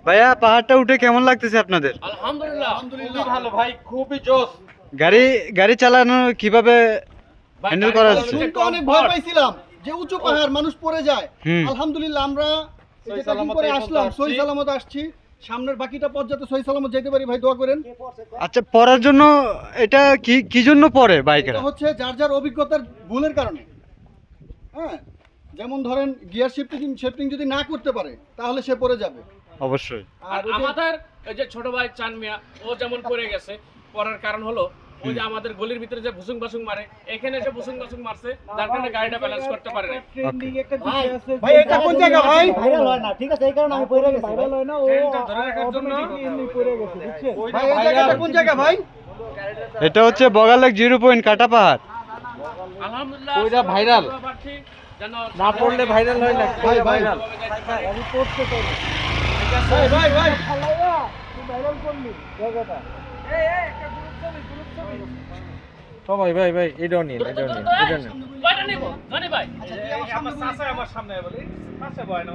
ভাইয়া পাহাড়টা উঠে কেমন লাগতেছে আপনাদের? আলহামদুলিল্লাহ খুবই ভালো ভাই, খুবই জোশ। গাড়ি গাড়ি চালানো কিভাবে হ্যান্ডেল করা যাচ্ছে? শুনতে অনেক ভয় পাইছিলাম যে উঁচু পাহাড় মানুষ পড়ে যায়। হুম। আলহামদুলিল্লাহ আমরা এই যে সহি সালামতে করে এই আসলাম, পর্যন্ত সহি আসছি। সালামত আসছি। সামনের বাকিটা পথ যাতে সহি সালামত যেতে পারি ভাই দোয়া করেন। আচ্ছা, পড়ার জন্য এটা কি কি জন্য পড়ে বাইকেরা? এটা হচ্ছে যার যার অভিজ্ঞতার ভুলের কারণে। হ্যাঁ, যেমন ধরেন গিয়ার শিফটিং যদি না করতে পারে তাহলে সে পড়ে যাবে। অবশ্যই। আর আর ওই যে- আমাদের এই যে ছোট ভাই চান মিয়া, ও যেমন পড়ে গেছে, পড়ার কারণ হলো ওই যে আমাদের গলির ভিতরে যে ভুসুং বাসুং মারে, এখানে এসে ভুসুং বাসুং মারছে, যার কারণে গাড়িটা ব্যালেন্স করতে পারে না। ভাই এটা কোন জায়গা ভাই? ভাইরাল হয় না, ঠিক আছে, এই কারণে আমি পড়ে গেছি। ভাইরাল হয় না, ও ট্রেনটা ধরে রাখার জন্য পড়ে গেছে, বুঝছেন? ভাই এই জায়গাটা কোন জায়গা ভাই? এটা হচ্ছে বগালেক 0 পয়েন্ট কাটা পাহাড়। আলহামদুলিল্লাহ ওইটা ভাইরাল। যেন না পড়লে ভাইরাল হয় না। ভাই ভাই আমি পড়তে চাই না। ভাই ভাই ভাই আল্লাহ, তুই ভাইরাল করলি জায়গাটা। সবাই ভাই ভাই এটাও নিন, এটাও নিন, এটা নিন। কয়টা নিব জানি ভাই? আমার সামনে বলি, পাশে বয় না।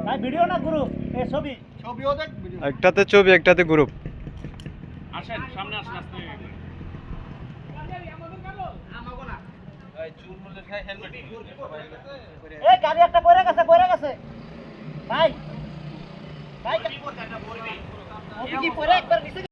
ভাই ভিডিও না গ্রুপ, এই ছবি। ছবিও দেখ ভিডিও। একটাতে ছবি, একটাতে গ্রুপ। আসেন সামনে আসেন আস্তে। এই গাড়ি একটা পড়ে গেছে, পড়ে গেছে। ভাই ভাই কি পড়ে একবার নিচে